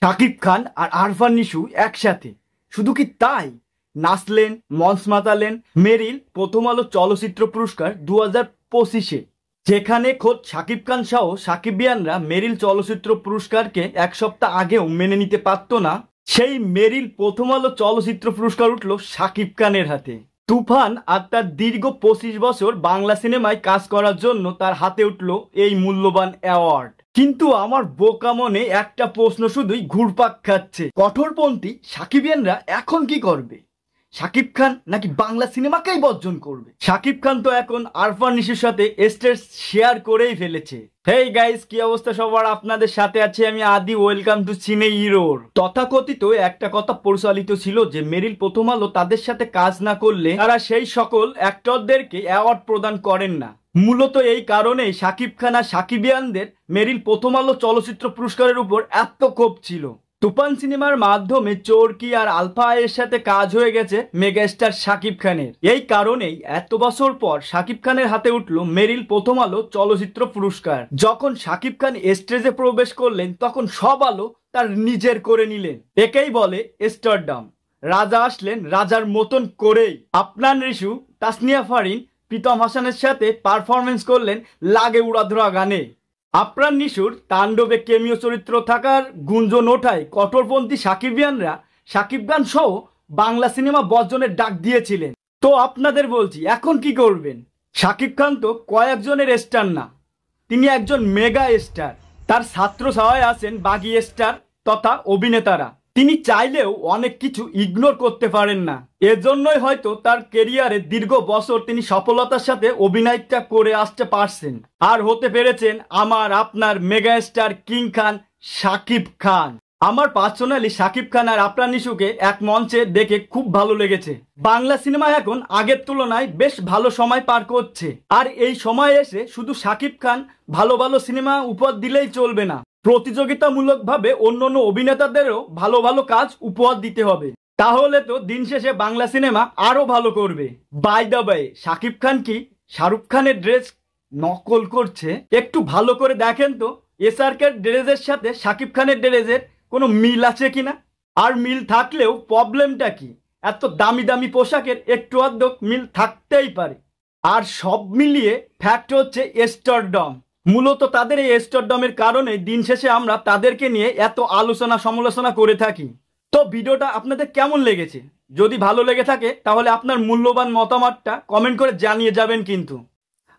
শাকিব খান আর আরফান নিশু একসাথে। শুধু কি তাই, নাচলেন, মঞ্চ মাতালেন মেরিল প্রথম আলো চলচ্চিত্র পুরস্কার 2025-এ, যেখানে খোদ শাকিব খান সহ সাকিবিয়ানরা মেরিল চলচ্চিত্র পুরস্কারকে এক সপ্তাহ আগেও মেনে নিতে পারত না। সেই মেরিল প্রথম আলো চলচ্চিত্র পুরস্কার উঠল শাকিব খানের হাতে। তুফান আর তার দীর্ঘ 25 বছর বাংলা সিনেমায় কাজ করার জন্য তার হাতে উঠল এই মূল্যবান অ্যাওয়ার্ড। কিন্তু আমার বোকা মনে একটা প্রশ্ন শুধুই ঘুরপাক খাচ্ছে, কঠোরপন্থী সাকিবিয়ানরা এখন কি করবে? শাকিব খান নাকি বাংলা সিনেমাকেই বর্জন করবে? শাকিব খান তো এখন আরফান নিশোর সাথে স্টেজ শেয়ার করেই ফেলেছে। হেই গাইস, কি অবস্থা সবার? আপনাদের সাথে আছি আমি আদি। ওয়েলকাম টু সিনে হিরোর। তথাকথিত একটা কথা পরিচালিত ছিল যে মেরিল প্রথম আলো তাদের সাথে কাজ না করলে তারা সেই সকল অ্যাক্টরদেরকে অ্যাওয়ার্ড প্রদান করেন না। মূলত এই কারণেই শাকিব খান আর সাকিবিয়ানদের মেরিল প্রথম আলো চলচ্চিত্র পুরস্কারের উপর এত ক্ষোভ ছিল। তুফান সিনেমার মাধ্যমে চোরকি আর আলফা এর সাথে কাজ হয়ে গেছে মেগাস্টার শাকিব খানের। এই কারণেই এত বছর পর শাকিব খানের হাতে উঠল মেরিল প্রথম আলো চলচ্চিত্র পুরস্কার। যখন শাকিব খান স্টেজে প্রবেশ করলেন তখন সব আলো তার নিজের করে নিলেন। একেই বলে স্টারডাম। রাজা আসলেন রাজার মতন করেই। আপনার রিশু, তাসনিয়া ফারিন, প্রীতম হাসানের সাথে পারফরমেন্স করলেন লাগে উড়াধরা গানে। আফরান নিশোর তাণ্ডবে কেমিও চরিত্র থাকার গুঞ্জন ওঠায় কঠোরপন্থী সাকিবিয়ানরা শাকিব খান সহ বাংলা সিনেমা বর্জনের ডাক দিয়েছিলেন। তো আপনাদের বলছি, এখন কি করবেন? শাকিব খান তো কয়েকজনের স্টার না, তিনি একজন মেগা স্টার। তার ছাত্র ছাওয়ায় আছেন বাগি স্টার তথা অভিনেতারা। তিনি চাইলেও অনেক কিছু ইগনোর করতে পারেন না। এজন্যই হয়তো তার কেরিয়ারে দীর্ঘ বছর তিনি সফলতার সাথে অভিনয়টা করে আসতে পারছেন আর হতে পেরেছেন আমার আপনার মেগা স্টার কিং খান শাকিব খান। আমার পার্সোনালি শাকিব খান আর আফরান নিশোকে এক মঞ্চে দেখে খুব ভালো লেগেছে। বাংলা সিনেমা এখন আগের তুলনায় বেশ ভালো সময় পার করছে। আর এই সময় এসে শুধু শাকিব খান ভালো ভালো সিনেমা উপহার দিলেই চলবে না, প্রতিযোগিতামূলকভাবে অন্যান্য অভিনেতাদেরও ভালো ভালো কাজ উপহার দিতে হবে। তাহলে তো দিন শেষে বাংলা সিনেমা আরো ভালো করবে। By the way, Shakib Khan কি শাহরুখ খানের ড্রেস নকল করছে? একটু ভালো করে দেখেন তো এসআরকের ড্রেসের সাথে শাকিব খানের ড্রেসের কোনো মিল আছে কিনা। আর মিল থাকলেও প্রবলেমটা কি? এত দামি দামি পোশাকের একটু আধটু মিল থাকতেই পারে। আর সব মিলিয়ে ফ্যাক্ট হচ্ছে স্টারডম। মূলত তাদের এই স্টারডমের কারণে দিন শেষে আমরা তাদেরকে নিয়ে এত আলোচনা সমালোচনা করে থাকি। তো ভিডিওটা আপনাদের কেমন লেগেছে? যদি ভালো লেগে থাকে তাহলে আপনার মূল্যবান মতামতটা কমেন্ট করে জানিয়ে যাবেন। কিন্তু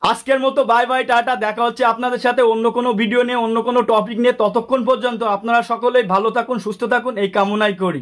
আজকের মতো বাই বাই, টাটা। দেখা হচ্ছে আপনাদের সাথে অন্য কোনো ভিডিও নিয়ে, অন্য কোনো টপিক নিয়ে। ততক্ষণ পর্যন্ত আপনারা সকলেই ভালো থাকুন, সুস্থ থাকুন, এই কামনাই করি।